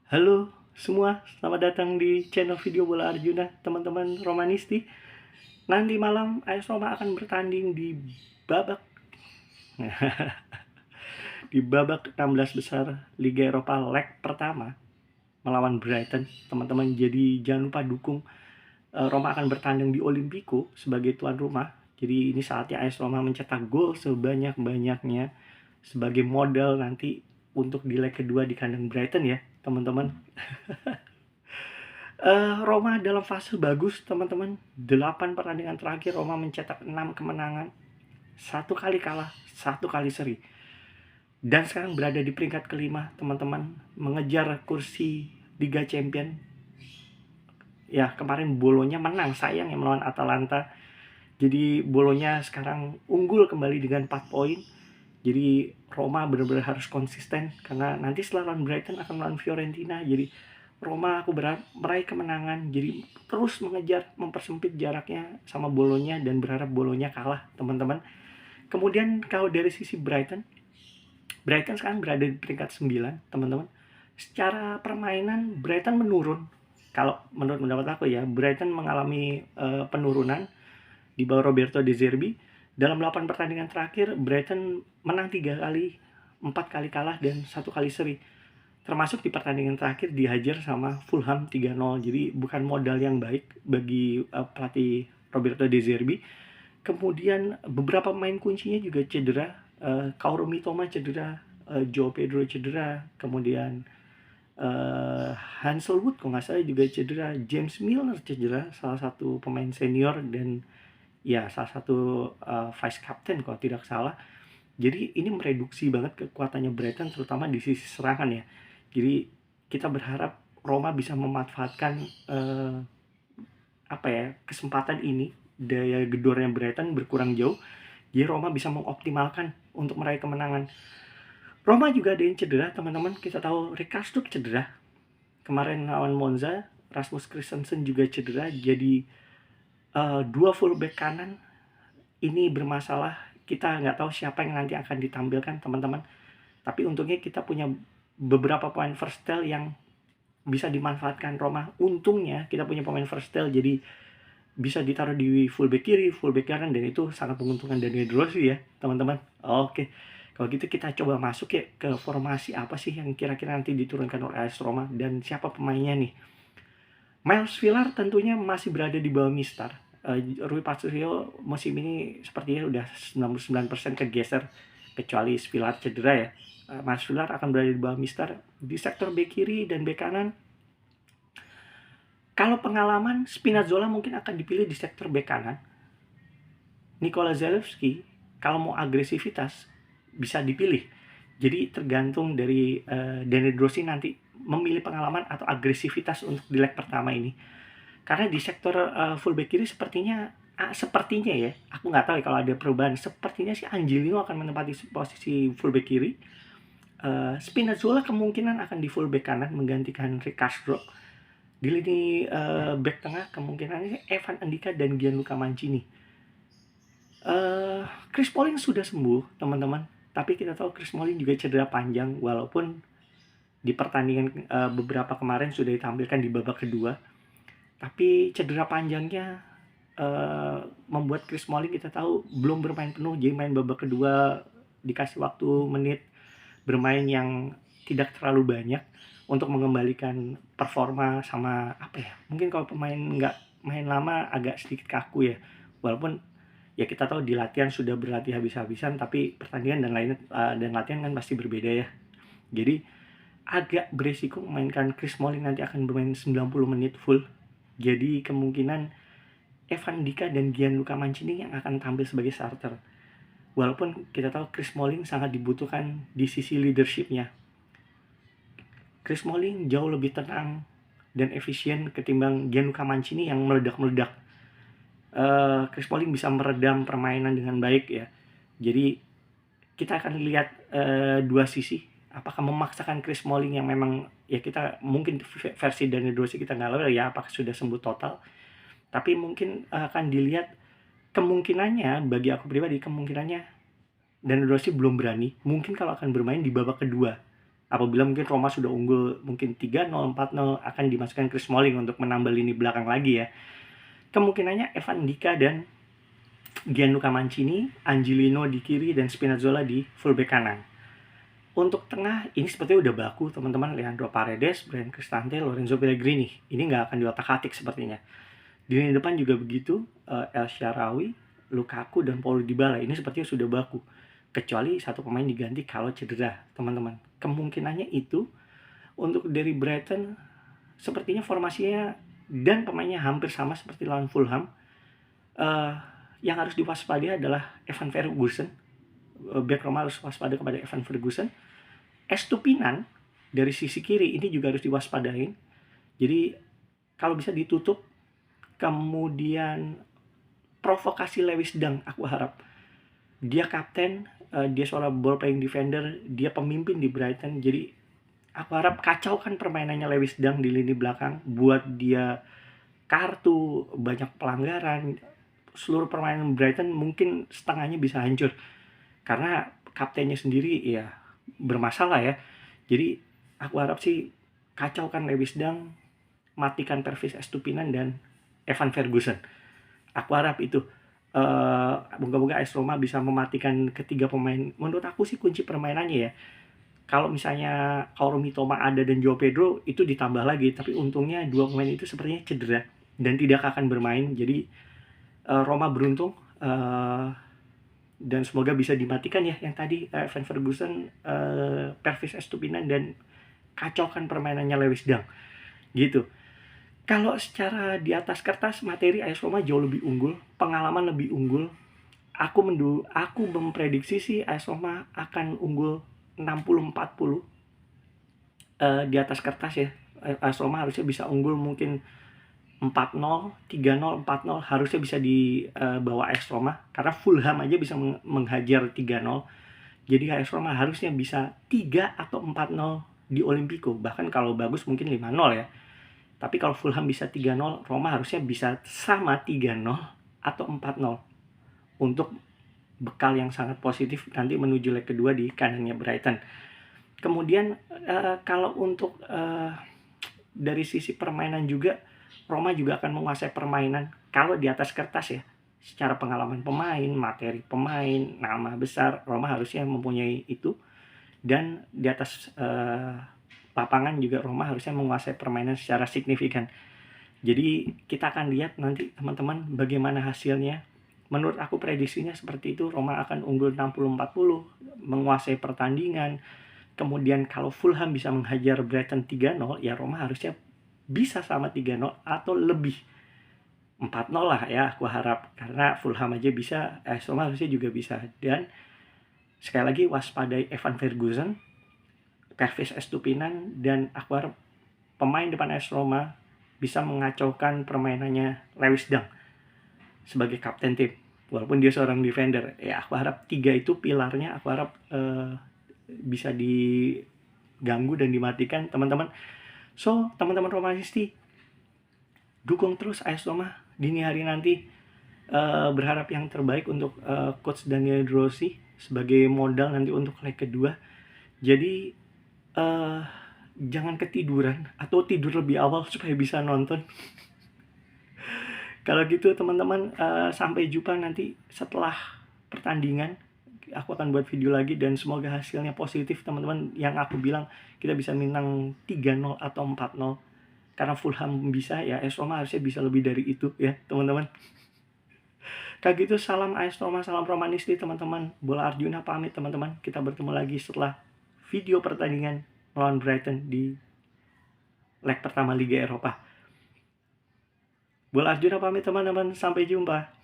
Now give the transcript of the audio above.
Halo semua, selamat datang di channel video bola Arjuna, teman-teman Romanisti. Nanti malam AS Roma akan bertanding babak di babak 16 besar Liga Eropa leg pertama melawan Brighton, teman-teman. Jadi jangan lupa dukung. Roma akan bertanding di Olimpico sebagai tuan rumah. Jadi ini saatnya AS Roma mencetak gol sebanyak-banyaknya sebagai modal nanti untuk di leg kedua di kandang Brighton ya, teman-teman. Roma dalam fase bagus, teman-teman. 8 pertandingan terakhir Roma mencetak 6 kemenangan, satu kali kalah, satu kali seri. Dan sekarang berada di peringkat kelima, teman-teman, mengejar kursi Liga Champion. Ya, kemarin Bolonya menang, sayang ya, melawan Atalanta. Jadi Bolonya sekarang unggul kembali dengan 4 poin. Jadi Roma benar-benar harus konsisten karena nanti setelah lawan Brighton akan melawan Fiorentina. Jadi Roma aku berharap meraih kemenangan. Jadi terus mengejar, mempersempit jaraknya sama Bolonya dan berharap Bolonya kalah, teman-teman. Kemudian kalau dari sisi Brighton sekarang berada di peringkat 9, teman-teman. Secara permainan Brighton menurun. Kalau menurut pendapat aku ya, Brighton mengalami penurunan di bawah Roberto De Zerbi. Dalam 8 pertandingan terakhir, Brighton menang 3 kali, 4 kali kalah, dan 1 kali seri. Termasuk di pertandingan terakhir dihajar sama Fulham 3-0. Jadi bukan modal yang baik bagi pelatih Roberto De Zerbi. Kemudian beberapa pemain kuncinya juga cedera. Kaoru Mitoma cedera, Joao Pedro cedera, kemudian Hansel Wood kalau nggak salah juga cedera, James Milner cedera, salah satu pemain senior dan ya salah satu vice captain kalau tidak salah. Jadi ini mereduksi banget kekuatannya Brighton terutama di sisi serangan ya. Jadi kita berharap Roma bisa memanfaatkan kesempatan ini, daya gedornya Brighton berkurang jauh. Jadi Roma bisa mengoptimalkan untuk meraih kemenangan. Roma juga ada yang cedera, teman-teman. Kita tahu Rick Kastuk cedera. Kemarin lawan Monza, Rasmus Christensen juga cedera. Jadi dua fullback kanan ini bermasalah. Kita nggak tahu siapa yang nanti akan ditampilkan, teman-teman. Tapi untungnya kita punya beberapa pemain versatile yang bisa dimanfaatkan Roma. Untungnya kita punya pemain versatile, jadi bisa ditaruh di fullback kiri, fullback kanan, dan itu sangat menguntungkan Daniel Rossi ya, teman-teman. Oke, kalau gitu kita coba masuk ya ke formasi apa sih yang kira-kira nanti diturunkan oleh AS Roma dan siapa pemainnya nih. Miles Villar tentunya masih berada di bawah Mistar. Rui Patricio musim ini sepertinya udah 99% kegeser, kecuali Villar cedera ya. Miles Villar akan berada di bawah Mistar. Di sektor bek kiri dan bek kanan, kalau pengalaman, Spinazzola mungkin akan dipilih di sektor bek kanan. Nikola Zalewski, kalau mau agresivitas, bisa dipilih. Jadi tergantung dari Daniel Rossi nanti memilih pengalaman atau agresivitas untuk di leg pertama ini. Karena di sektor fullback kiri sepertinya ya, aku nggak tahu ya kalau ada perubahan. Sepertinya sih Angelino akan menempati posisi fullback kiri. Spinazzola kemungkinan akan di fullback kanan menggantikan Rick Castro. Di lini back tengah kemungkinannya Evan Andika dan Gianluca Mancini. Chris Smalling sudah sembuh, teman-teman. Tapi kita tahu Chris Smalling juga cedera panjang, walaupun di pertandingan beberapa kemarin sudah ditampilkan di babak kedua. Tapi cedera panjangnya membuat Chris Smalling kita tahu belum bermain penuh. Jadi main babak kedua dikasih waktu menit bermain yang tidak terlalu banyak untuk mengembalikan performa sama mungkin kalau pemain nggak main lama agak sedikit kaku ya, walaupun ya kita tahu di latihan sudah berlatih habis-habisan, tapi pertandingan dan latihan kan pasti berbeda ya. Jadi agak beresiko memainkan Chris Smalling nanti akan bermain 90 menit full. Jadi kemungkinan Evan Dika dan Gianluca Mancini yang akan tampil sebagai starter. Walaupun kita tahu Chris Smalling sangat dibutuhkan di sisi leadershipnya. Chris Smalling jauh lebih tenang dan efisien ketimbang Gianluca Mancini yang meledak-meledak. Chris Smalling bisa meredam permainan dengan baik ya. Jadi kita akan lihat dua sisi. Apakah memaksakan Chris Smalling yang memang ya kita mungkin versi Daniel Rossi kita nggak tahu ya apakah sudah sembuh total. Tapi mungkin akan dilihat kemungkinannya, bagi aku pribadi kemungkinannya Daniel Rossi belum berani. Mungkin kalau akan bermain di babak kedua Apabila mungkin Roma sudah unggul mungkin 3-0, 4-0, akan dimasukkan Chris Smalling untuk menambah lini belakang lagi ya. Kemungkinannya Evan Ndika dan Gianluca Mancini, Angelino di kiri, dan Spinazzola di fullback kanan. Untuk tengah, ini sepertinya udah baku teman-teman. Leandro Paredes, Bryan Cristante, Lorenzo Pellegrini. Ini nggak akan diotak-atik sepertinya. Di lini depan juga begitu, El Shaarawy, Lukaku, dan Paulo Dybala. Ini sepertinya sudah baku. Kecuali satu pemain diganti kalau cedera, teman-teman. Kemungkinannya itu. Untuk dari Brighton, sepertinya formasinya dan pemainnya hampir sama seperti lawan Fulham. Yang harus diwaspadai adalah Evan Ferguson. Back Roma harus waspada kepada Evan Ferguson. Estupinan dari sisi kiri ini juga harus diwaspadain. Jadi kalau bisa ditutup. Kemudian provokasi Lewis Dunk, aku harap. Dia kapten, dia seorang ball playing defender, dia pemimpin di Brighton. Jadi aku harap kacaukan permainannya Lewis Dunk di lini belakang, buat dia kartu, banyak pelanggaran. Seluruh permainan Brighton mungkin setengahnya bisa hancur. Karena kaptennya sendiri ya bermasalah ya. Jadi aku harap sih kacaukan Lewis Dunk, matikan Pervis Estupinan dan Evan Ferguson. Aku harap itu. Moga-moga AS Roma bisa mematikan ketiga pemain. Menurut aku sih kunci permainannya ya. Kalau misalnya Kaoru Mitoma ada dan Joao Pedro, itu ditambah lagi. Tapi untungnya dua pemain itu sepertinya cedera dan tidak akan bermain. Jadi Roma beruntung. Dan semoga bisa dimatikan ya yang tadi Evan Ferguson, Pervis Estupinan, dan kacaukan permainannya Lewis Dunk. Gitu. Kalau secara di atas kertas materi AS Roma jauh lebih unggul, pengalaman lebih unggul. Aku memprediksi sih AS Roma akan unggul 60-40 di atas kertas ya. AS Roma harusnya bisa unggul mungkin 4-0, 3-0, 4-0 harusnya bisa di bawah AS Roma, karena Fulham aja bisa menghajar 3-0. Jadi AS Roma harusnya bisa 3 atau 4-0 di Olimpico. Bahkan kalau bagus mungkin 5-0 ya. Tapi kalau Fulham bisa 3-0, Roma harusnya bisa sama 3-0 atau 4-0 untuk bekal yang sangat positif nanti menuju leg kedua di kandangnya Brighton. Kemudian kalau untuk dari sisi permainan juga, Roma juga akan menguasai permainan kalau di atas kertas ya. Secara pengalaman pemain, materi pemain, nama besar, Roma harusnya mempunyai itu. Dan di atas lapangan juga Roma harusnya menguasai permainan secara signifikan. Jadi kita akan lihat nanti teman-teman bagaimana hasilnya. Menurut aku prediksinya seperti itu, Roma akan unggul 60-40, menguasai pertandingan. Kemudian kalau Fulham bisa menghajar Brighton 3-0, ya Roma harusnya bisa sama 3-0 atau lebih. 4-0 lah ya aku harap, karena Fulham aja bisa, Roma harusnya juga bisa. Dan sekali lagi waspadai Evan Ferguson, Pervis Estupinan, dan aku harap pemain depan AS Roma bisa mengacaukan permainannya Lewis Dunk sebagai kapten tim. Walaupun dia seorang defender, ya aku harap 3 itu pilarnya, aku harap bisa diganggu dan dimatikan teman-teman. So teman-teman Romanisti, dukung terus AS Roma dini hari nanti. Berharap yang terbaik untuk Coach Daniel De Rossi sebagai modal nanti untuk leg kedua. Jadi jangan ketiduran atau tidur lebih awal supaya bisa nonton. Kalau gitu teman-teman, sampai jumpa nanti setelah pertandingan. Aku akan buat video lagi dan semoga hasilnya positif teman-teman. Yang aku bilang kita bisa menang 3-0 atau 4-0. Karena Fulham bisa ya, AS Roma harusnya bisa lebih dari itu ya teman-teman. Kayak gitu, salam AS Roma, salam Romanisti teman-teman. Bola Arjuna pamit teman-teman. Kita bertemu lagi setelah video pertandingan melawan Brighton di leg pertama Liga Eropa. Bola Arjuna pamit teman-teman, sampai jumpa.